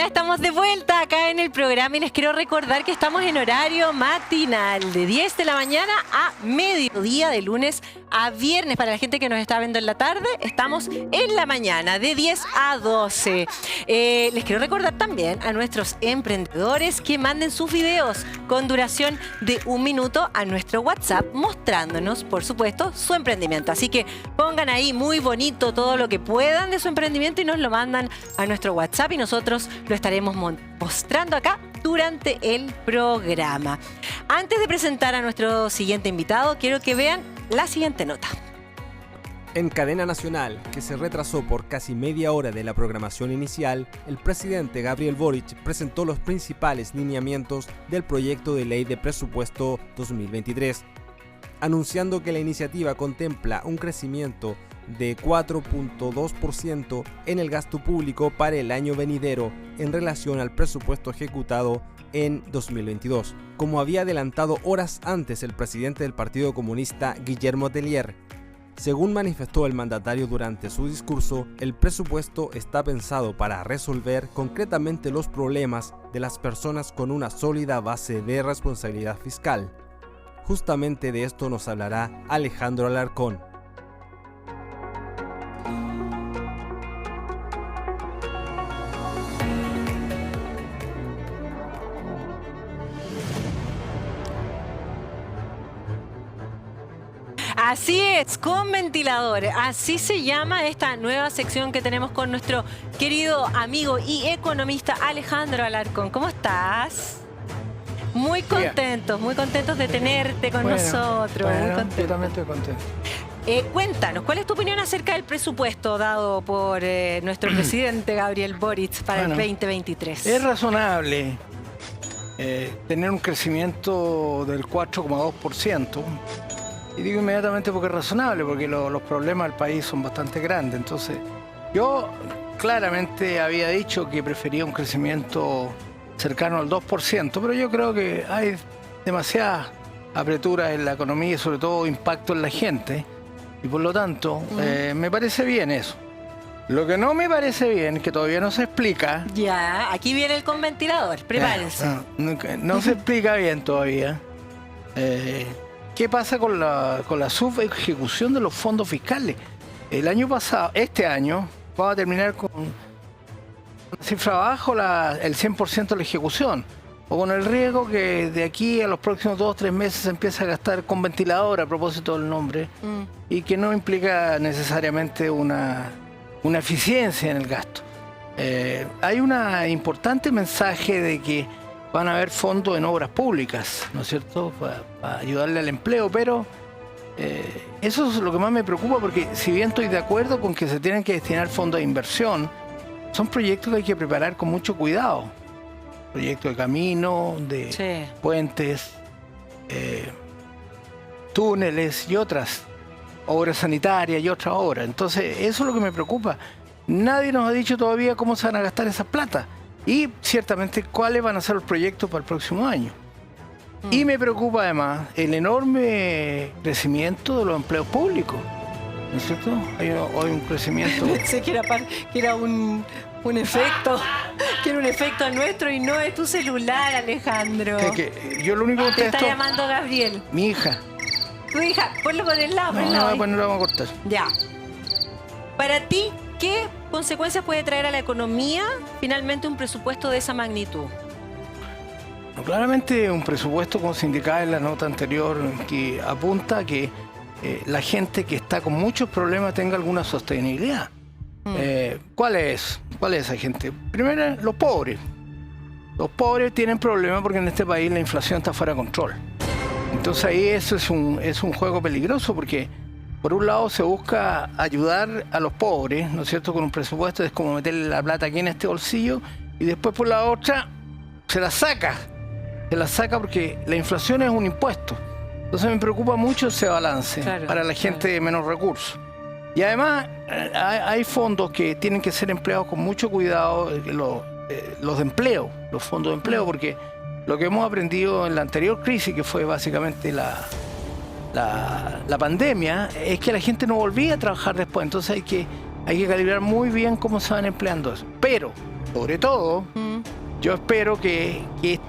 Ya estamos de vuelta acá en el programa y les quiero recordar que estamos en horario matinal de 10 de la mañana a mediodía, de lunes a viernes. Para la gente que nos está viendo en la tarde, estamos en la mañana de 10 a 12. Les quiero recordar también a nuestros emprendedores que manden sus videos con duración de 1 minuto a nuestro WhatsApp, mostrándonos, por supuesto, su emprendimiento. Así que pongan ahí muy bonito todo lo que puedan de su emprendimiento y nos lo mandan a nuestro WhatsApp y nosotros lo estaremos mostrando acá durante el programa. Antes de presentar a nuestro siguiente invitado, quiero que vean la siguiente nota. En cadena nacional, que se retrasó por casi media hora de la programación inicial, el presidente Gabriel Boric presentó los principales lineamientos del proyecto de ley de presupuesto 2023, anunciando que la iniciativa contempla un crecimiento de 4.2% en el gasto público para el año venidero en relación al presupuesto ejecutado en 2022, como había adelantado horas antes el presidente del Partido Comunista, Guillermo Tellier. Según manifestó el mandatario durante su discurso, el presupuesto está pensado para resolver concretamente los problemas de las personas con una sólida base de responsabilidad fiscal. Justamente de esto nos hablará Alejandro Alarcón. Así es, con ventiladores. Así se llama esta nueva sección que tenemos con nuestro querido amigo y economista Alejandro Alarcón. ¿Cómo estás? Muy contentos de tenerte con nosotros. Bueno, yo también estoy contento. Cuéntanos, ¿cuál es tu opinión acerca del presupuesto dado por nuestro presidente Gabriel Boric para el 2023? Es razonable tener un crecimiento del 4,2%. Y digo inmediatamente porque es razonable, porque los problemas del país son bastante grandes. Entonces, yo claramente había dicho que prefería un crecimiento cercano al 2%, pero yo creo que hay demasiada apertura en la economía y sobre todo impacto en la gente. Y por lo tanto, me parece bien eso. Lo que no me parece bien, que todavía no se explica... Ya, aquí viene el con ventilador, prepárense. No se explica bien todavía. ¿Qué pasa con la subejecución de los fondos fiscales? El año pasado, este año, vamos a terminar con una cifra bajo el 100% de la ejecución. O con el riesgo que de aquí a los próximos 2 o 3 meses se empiece a gastar con ventilador, a propósito del nombre, y que no implica necesariamente una eficiencia en el gasto. Hay un importante mensaje de que van a haber fondos en obras públicas, ¿no es cierto?, para ayudarle al empleo, pero eso es lo que más me preocupa, porque si bien estoy de acuerdo con que se tienen que destinar fondos de inversión, son proyectos que hay que preparar con mucho cuidado. Proyectos de camino, de puentes, túneles y otras obras sanitarias y otras obras. Entonces, eso es lo que me preocupa. Nadie nos ha dicho todavía cómo se van a gastar esas plata. Y ciertamente cuáles van a ser los proyectos para el próximo año. Y me preocupa además el enorme crecimiento de los empleos públicos, ¿no es cierto? Hay un crecimiento... Pensé que era un efecto, que era un efecto nuestro y no es tu celular, Alejandro. Yo lo único que te está llamando Gabriel. Mi hija. Tu hija, ponlo por el lado. No, pues no lo vamos a cortar. Ya. Para ti, ¿qué consecuencias puede traer a la economía finalmente un presupuesto de esa magnitud? Claramente un presupuesto, como se indicaba en la nota anterior, que apunta a que la gente que está con muchos problemas tenga alguna sostenibilidad. ¿Cuál es esa gente? Primero, los pobres. Los pobres tienen problemas porque en este país la inflación está fuera de control. Entonces ahí eso es un juego peligroso, porque por un lado se busca ayudar a los pobres, ¿no es cierto?, con un presupuesto, es como meterle la plata aquí en este bolsillo, y después por la otra se la saca porque la inflación es un impuesto. Entonces me preocupa mucho ese balance para la gente de menos recursos. Y además hay fondos que tienen que ser empleados con mucho cuidado, los de empleo, los fondos de empleo, porque lo que hemos aprendido en la anterior crisis, que fue básicamente la pandemia, es que la gente no volvía a trabajar después. Entonces hay que calibrar muy bien cómo se van empleando eso. Pero sobre todo, yo espero que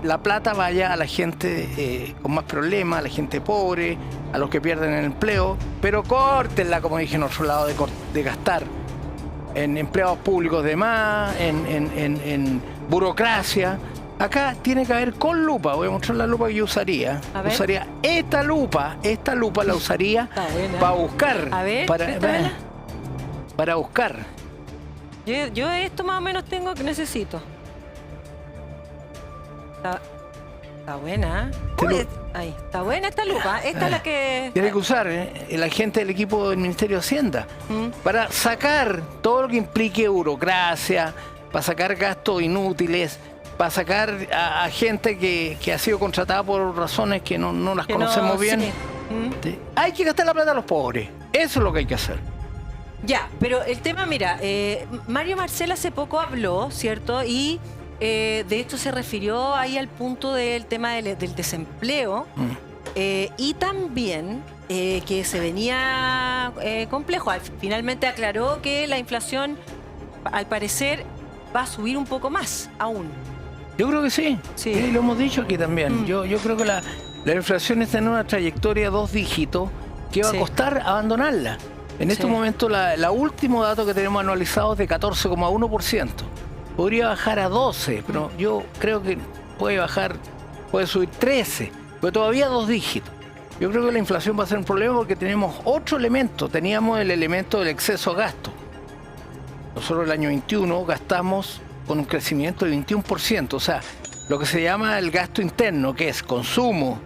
la plata vaya a la gente con más problemas, a la gente pobre, a los que pierden el empleo, pero córtenla, como dije en otro lado, de gastar en empleados públicos de más, en burocracia. Acá tiene que haber con lupa. Voy a mostrar la lupa que yo usaría. Usaría esta lupa la usaría para buscar. A ver, para buscar. Yo esto más o menos tengo que necesito. Está buena. Ahí, está buena esta lupa. Esta es la que... Tiene que usar el agente del equipo del Ministerio de Hacienda para sacar todo lo que implique burocracia, para sacar gastos inútiles, para sacar a gente que ha sido contratada por razones que no las conocemos bien. Sí. Hay que gastar la plata a los pobres. Eso es lo que hay que hacer. Ya, pero el tema, mira, Mario Marcel hace poco habló, ¿cierto? Y de hecho se refirió ahí al punto del tema del desempleo y también que se venía complejo. Finalmente aclaró que la inflación, al parecer, va a subir un poco más aún. Yo creo que sí. Lo hemos dicho aquí también. Yo creo que la inflación está en una trayectoria de 2 dígitos que va a costar abandonarla. En este momento, la último dato que tenemos anualizado es de 14,1%. Podría bajar a 12, pero yo creo que puede subir 13, pero todavía 2 dígitos. Yo creo que la inflación va a ser un problema porque tenemos otro elemento. Teníamos el elemento del exceso de gasto. Nosotros el año 21 gastamos con un crecimiento de 21%, o sea, lo que se llama el gasto interno, que es consumo,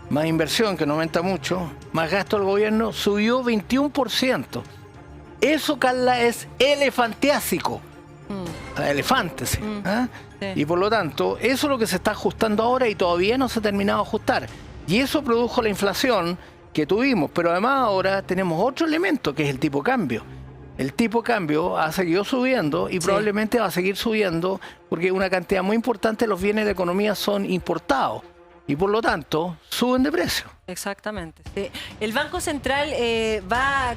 más inversión, que no aumenta mucho, más gasto del gobierno, subió 21%. Eso, Carla, es elefantiásico. Elefante, sí. Y por lo tanto, eso es lo que se está ajustando ahora y todavía no se ha terminado de ajustar. Y eso produjo la inflación que tuvimos, pero además ahora tenemos otro elemento, que es el tipo de cambio. El tipo de cambio ha seguido subiendo y probablemente va a seguir subiendo porque una cantidad muy importante de los bienes de la economía son importados y por lo tanto suben de precio. Exactamente. Sí. ¿El Banco Central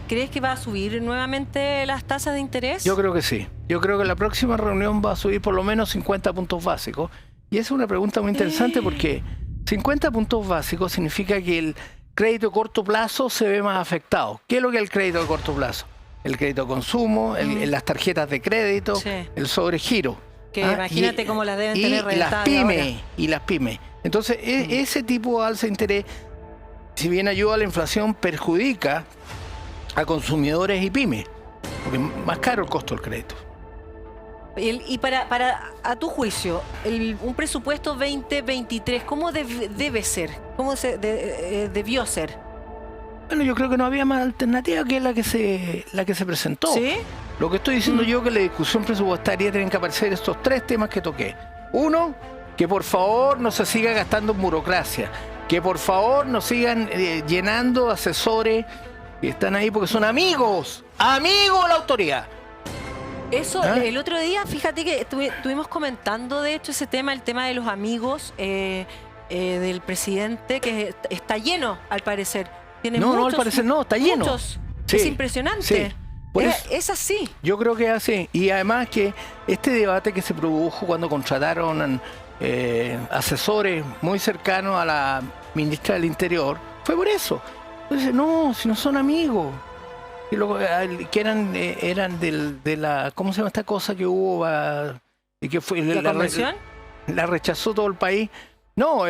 crees que va a subir nuevamente las tasas de interés? Yo creo que sí. Yo creo que la próxima reunión va a subir por lo menos 50 puntos básicos. Y esa es una pregunta muy interesante porque 50 puntos básicos significa que el crédito de corto plazo se ve más afectado. ¿Qué es lo que es el crédito de corto plazo? El crédito de consumo, las tarjetas de crédito, el sobregiro. Que imagínate cómo las deben tener reventadas y las pymes. Entonces, ese tipo de alza de interés, si bien ayuda a la inflación, perjudica a consumidores y pymes, porque es más caro el costo del crédito. Y a tu juicio, un presupuesto 2023, ¿cómo debe ser? ¿Cómo debió ser? Bueno, yo creo que no había más alternativa que la que se presentó. ¿Sí? Lo que estoy diciendo yo es que la discusión presupuestaria tienen que aparecer estos 3 temas que toqué. Uno, que por favor no se siga gastando en burocracia. Que por favor no sigan llenando asesores que están ahí porque son amigos. ¡Amigos de la autoridad! Eso, el otro día, fíjate que estuvimos comentando, de hecho, ese tema, el tema de los amigos del presidente, que está lleno, al parecer. Tiene muchos, al parecer no, está lleno. Muchos. Sí, es impresionante. Sí. Es así. Yo creo que es así. Y además que este debate que se produjo cuando contrataron asesores muy cercanos a la ministra del Interior, fue por eso. Entonces, no, si no son amigos. Que eran de la... ¿Cómo se llama esta cosa que hubo? Y que fue, ¿La convención? La rechazó todo el país. No,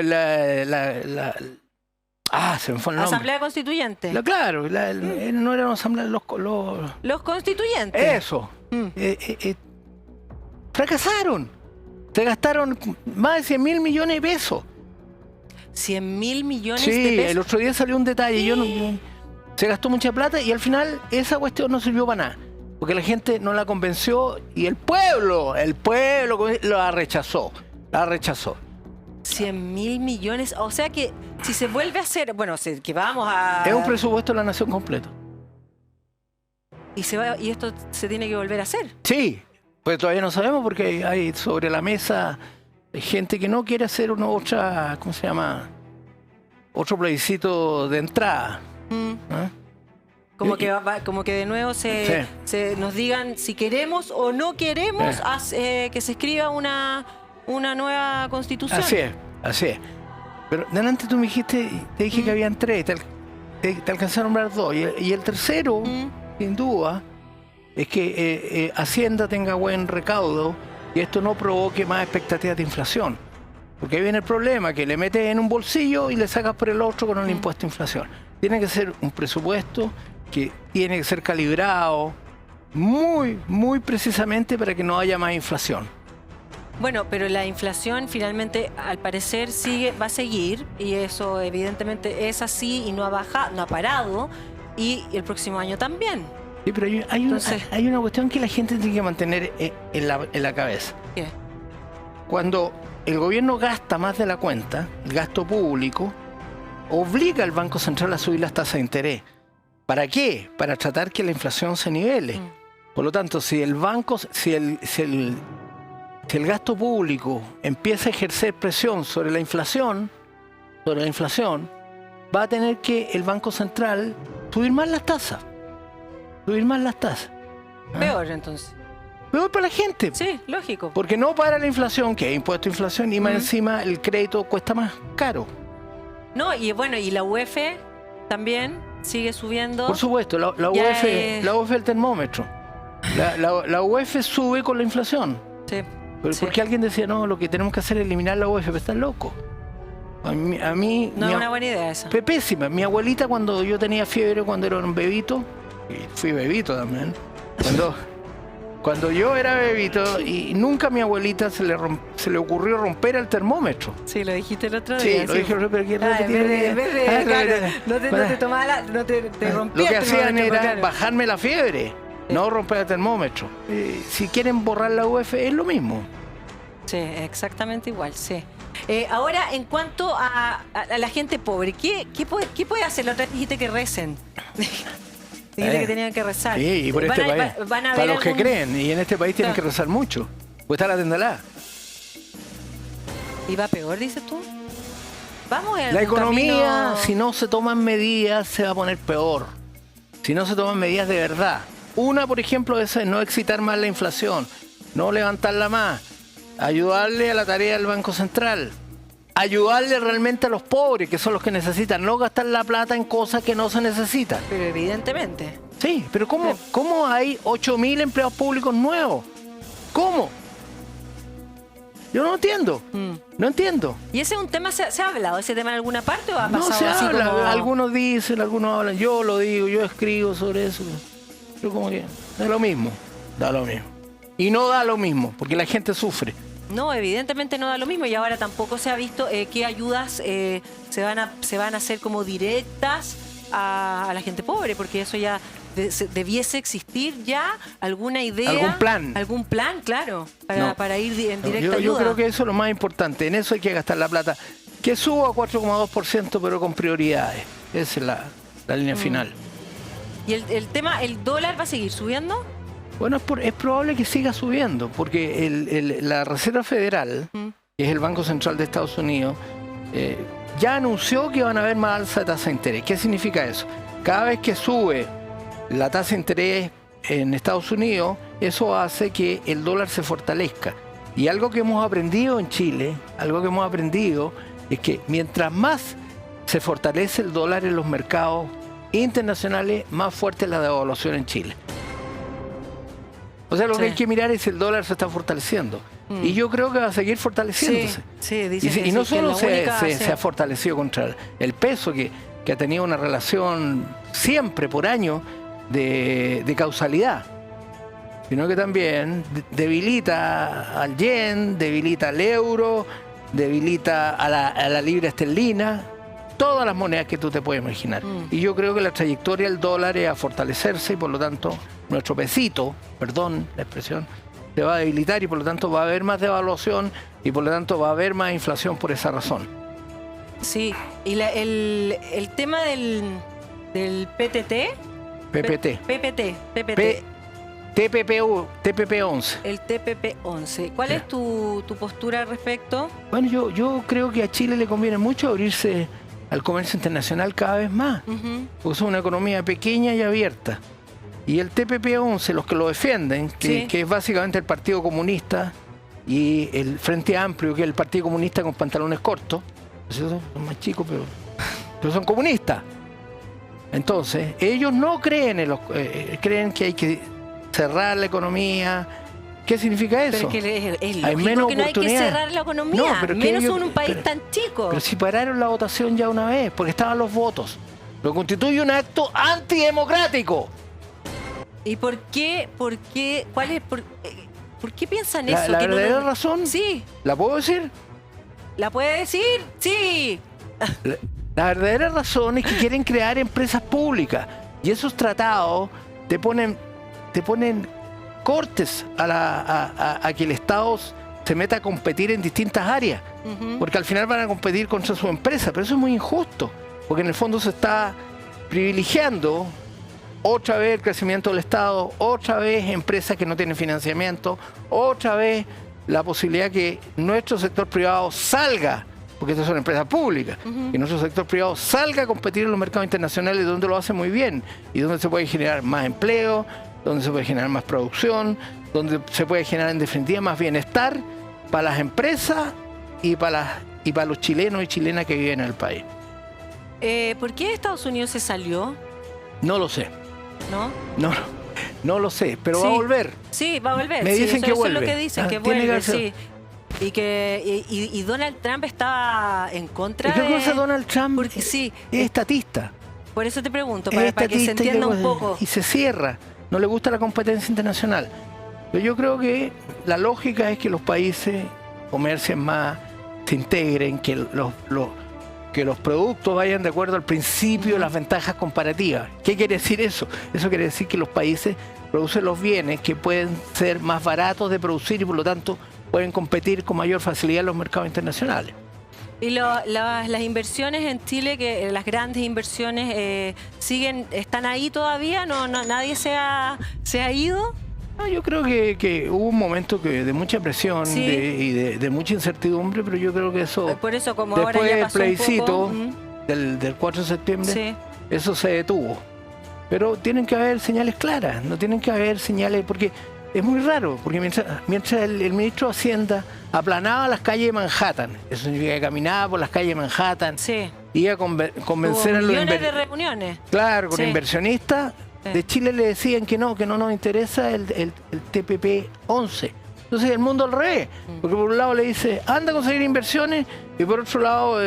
se me fue el nombre. Asamblea Constituyente. Claro, no eran asambleas, los constituyentes. Eso. Fracasaron. Se gastaron más de 100.000 millones de pesos. 100.000 millones de pesos. Sí, el otro día salió un detalle. Se gastó mucha plata y al final esa cuestión no sirvió para nada. Porque la gente no la convenció y el pueblo la rechazó. 100.000 millones. O sea que si se vuelve a hacer, bueno, que vamos a... Es un presupuesto de la nación completo. Y esto se tiene que volver a hacer. Sí, pues todavía no sabemos porque hay sobre la mesa gente que no quiere hacer ¿cómo se llama? Otro plebiscito de entrada. Como que de nuevo nos digan si queremos o no queremos que se escriba una nueva constitución. Así es. Pero delante tú me dijiste, te dije que habían 3, te alcancé a nombrar 2. Y el tercero, sin duda, es que Hacienda tenga buen recaudo y esto no provoque más expectativas de inflación. Porque ahí viene el problema, que le metes en un bolsillo y le sacas por el otro con el impuesto de inflación. Tiene que ser un presupuesto que tiene que ser calibrado muy, muy precisamente para que no haya más inflación. Bueno, pero la inflación finalmente, al parecer, va a seguir, y eso evidentemente es así y no ha bajado, no ha parado, y el próximo año también. Sí, pero hay una cuestión que la gente tiene que mantener en la cabeza. ¿Qué? Cuando el gobierno gasta más de la cuenta, el gasto público, obliga al Banco Central a subir las tasas de interés. ¿Para qué? Para tratar que la inflación se nivele. Por lo tanto, si el gasto público empieza a ejercer presión sobre la inflación, va a tener que el Banco Central subir más las tasas. Peor, entonces. Peor para la gente. Sí, lógico. Porque no para la inflación, que es impuesto a inflación, y más encima el crédito cuesta más caro. No, y bueno, y la UF también sigue subiendo. Por supuesto, la UF es el termómetro. La UF sube con la inflación. Sí. Pero porque alguien decía, no, lo que tenemos que hacer es eliminar la UF, pero está loco. A mí no es una buena idea esa. Pésima. Mi abuelita, cuando yo tenía fiebre, cuando era un bebito, y fui bebito también, cuando yo era bebito, y nunca a mi abuelita se le ocurrió romper el termómetro. Sí, lo dijiste el otro día. Sí, lo dije, pero no te rompía. Lo que hacían era bajarme la fiebre. No romper el termómetro. Si quieren borrar la UF, es lo mismo. Sí, exactamente igual, sí. Ahora, en cuanto a la gente pobre, ¿qué puede hacer? La otra vez dijiste que recen. Dijiste que tenían que rezar. Sí, y por este país. Para los que creen, y en este país tienen que rezar mucho. Pues está la tendalá. ¿Y va peor, dices tú? Vamos a la economía, si no se toman medidas, se va a poner peor. Si no se toman medidas de verdad. Una, por ejemplo, es no excitar más la inflación, no levantarla más, ayudarle a la tarea del Banco Central, ayudarle realmente a los pobres, que son los que necesitan, no gastar la plata en cosas que no se necesitan. Pero evidentemente. Sí, pero ¿cómo hay 8.000 empleados públicos nuevos? ¿Cómo? Yo no entiendo. No entiendo. ¿Y ese es un tema, se ha hablado ese tema en alguna parte o ha pasado no se así habla, como... Algunos dicen, algunos hablan, yo lo digo, yo escribo sobre eso. Pero como que da lo mismo. Y no da lo mismo, porque la gente sufre. No, evidentemente no da lo mismo, y ahora tampoco se ha visto qué ayudas se van a hacer como directas a la gente pobre, porque eso ya debiese existir ya alguna idea. Algún plan, claro, para ir en directa ayuda. Yo creo que eso es lo más importante, en eso hay que gastar la plata. Que suba a 4,2%, pero con prioridades. Esa es la línea final. ¿Y el tema, el dólar va a seguir subiendo? Bueno, es probable que siga subiendo, porque la Reserva Federal, que es el Banco Central de Estados Unidos, ya anunció que van a haber más alza de tasa de interés. ¿Qué significa eso? Cada vez que sube la tasa de interés en Estados Unidos, eso hace que el dólar se fortalezca. Y algo que hemos aprendido en Chile, es que mientras más se fortalece el dólar en los mercados internacionales, más fuerte es la devaluación en Chile. O sea, lo que hay que mirar es si el dólar se está fortaleciendo. Y yo creo que va a seguir fortaleciéndose. Y no solo se ha fortalecido contra el peso, que ha tenido una relación siempre por año de causalidad, sino que también debilita al yen, debilita al euro, debilita a la libra esterlina, todas las monedas que tú te puedes imaginar. Y yo creo que la trayectoria del dólar es a fortalecerse, y por lo tanto nuestro pesito, perdón la expresión, se va a debilitar, y por lo tanto va a haber más devaluación, y por lo tanto va a haber más inflación por esa razón. Sí, y el tema del PTT. TPP-11. El TPP-11. ¿Cuál es tu postura al respecto? Bueno, yo creo que a Chile le conviene mucho abrirse al comercio internacional cada vez más, porque es una economía pequeña y abierta. Y el TPP-11, los que lo defienden, que es básicamente el Partido Comunista y el Frente Amplio, que es el Partido Comunista con pantalones cortos, son más chicos, pero son comunistas. Entonces, ellos no creen en creen que hay que cerrar la economía. ¿Qué significa eso? Pero es hay lógico menos que no hay que oportunidades. cerrar la economía, No, pero menos ellos- en un país pero- tan chico. Pero si pararon la votación ya una vez, porque estaban los votos. Lo constituye un acto antidemocrático. ¿Y por qué? ¿Cuál es? ¿Por qué piensan La eso? Que no verdadera nos- razón, Sí, ¿la puedo decir? ¿la puede decir? Sí. La verdadera razón es que quieren crear empresas públicas. Y esos tratados te ponen cortes a que el Estado se meta a competir en distintas áreas. Porque al final van a competir contra su empresa. Pero eso es muy injusto. Porque en el fondo se está privilegiando otra vez el crecimiento del Estado, otra vez empresas que no tienen financiamiento, otra vez la posibilidad que nuestro sector privado salga, porque estas son empresas públicas, que nuestro sector privado salga a competir en los mercados internacionales donde lo hace muy bien y donde se puede generar más empleo, donde se puede generar más producción, donde se puede generar en definitiva más bienestar para las empresas y para los chilenos y chilenas que viven en el país. ¿Por qué Estados Unidos se salió? No lo sé, ¿No? no lo sé, pero Sí. va a volver. Sí, va a volver. Me sí, dicen eso, que eso vuelve. es lo que dicen, Ah, que tiene que vuelve, ser. sí. Y Donald Trump estaba en contra ¿Y qué de... cosa Donald Trump? Porque sí, Es estatista. por eso te pregunto, Es para que se estatista y entienda un que- poco. Y se cierra. No le gusta la competencia internacional. Pero yo creo que la lógica es que los países comercien más, se integren, que los productos vayan de acuerdo al principio de las ventajas comparativas. ¿Qué quiere decir eso? Eso quiere decir que los países producen los bienes que pueden ser más baratos de producir y por lo tanto pueden competir con mayor facilidad en los mercados internacionales. Y las inversiones en Chile, que las grandes inversiones están ahí todavía, nadie se ha ido. Yo creo que hubo un momento de mucha presión Sí. y de mucha incertidumbre, pero yo creo que eso, Por eso, como después ahora ya del pasó un plebiscito poco, del 4 de septiembre, sí. eso se detuvo. Pero tienen que haber señales claras, no tienen que haber señales, porque es muy raro, porque mientras el ministro de Hacienda aplanaba las calles de Manhattan, eso significa que caminaba por las calles de Manhattan, Sí. iba a convencer a Hubo los millones de reuniones. Claro, con Sí. inversionistas Sí. de Chile le decían que no nos interesa el TPP-11. Entonces el mundo al revés, porque por un lado le dice, anda a conseguir inversiones, y por otro lado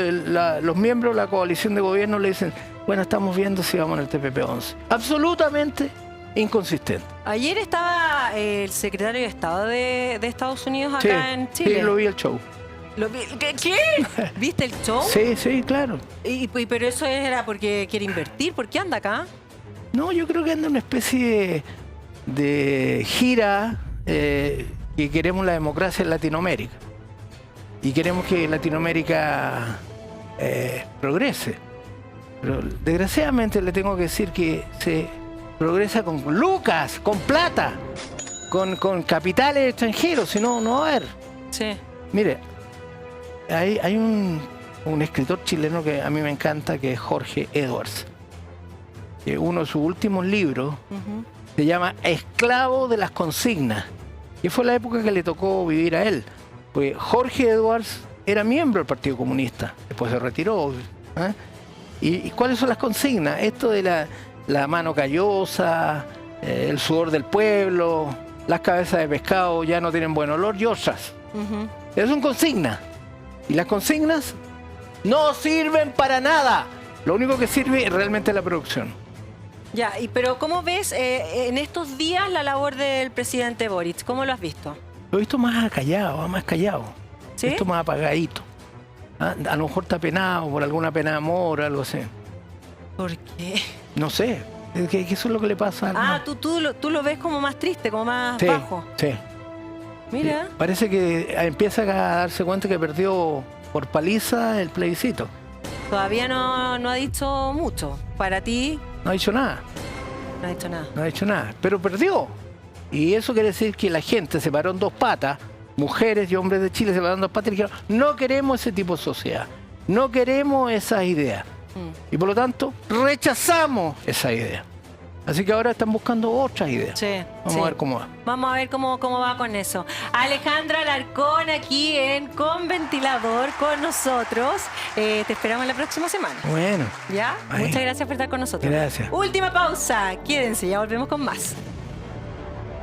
los miembros de la coalición de gobierno le dicen, bueno, estamos viendo si vamos en el TPP-11. Absolutamente inconsistente. Ayer estaba el secretario de Estado de Estados Unidos acá en Chile. Sí, lo vi el show. ¿Qué? ¿Viste el show? Sí, claro. Pero eso era porque quiere invertir. ¿Por qué anda acá? No, yo creo que anda una especie de gira que queremos la democracia en Latinoamérica. Y queremos que Latinoamérica progrese. Pero desgraciadamente le tengo que decir que se progresa con lucas, con plata, con capitales extranjeros, si no, no va a haber. Sí. Mire, hay un escritor chileno que a mí me encanta, que es Jorge Edwards. Que uno de sus últimos libros se llama Esclavo de las consignas. Y fue la época que le tocó vivir a él. Pues Jorge Edwards era miembro del Partido Comunista, después se retiró. ¿Eh? ¿Y cuáles son las consignas? Esto de la mano callosa, el sudor del pueblo, las cabezas de pescado ya no tienen buen olor y otras. Esas son consignas. Y las consignas no sirven para nada. Lo único que sirve es realmente la producción. Ya, pero ¿cómo ves en estos días la labor del presidente Boric? ¿Cómo lo has visto? Lo he visto más callado, más callado. ¿Sí? Lo he visto más apagadito. ¿Ah? A lo mejor está penado por alguna pena de amor o algo así. ¿Por qué? No sé. Es que eso es lo que le pasa. Ah, tú lo ves como más triste, como más sí, bajo. sí. Mira. Parece que empieza a darse cuenta que perdió por paliza el plebiscito. Todavía no ha dicho mucho. Para ti, No ha dicho nada. no ha dicho nada. No ha dicho nada. Pero perdió. Y eso quiere decir que la gente se paró en dos patas. Mujeres y hombres de Chile se pararon en dos patas y dijeron, no queremos ese tipo de sociedad. No queremos esas ideas. Y por lo tanto, rechazamos esa idea. Así que ahora están buscando otras ideas. Sí, Vamos a ver cómo va. Vamos a ver cómo va con eso. Alejandra Alarcón aquí en Con Ventilador con nosotros. Te esperamos la próxima semana. Bueno. ¿Ya? Ahí. Muchas gracias por estar con nosotros. Gracias. Última pausa. Quédense, ya volvemos con más.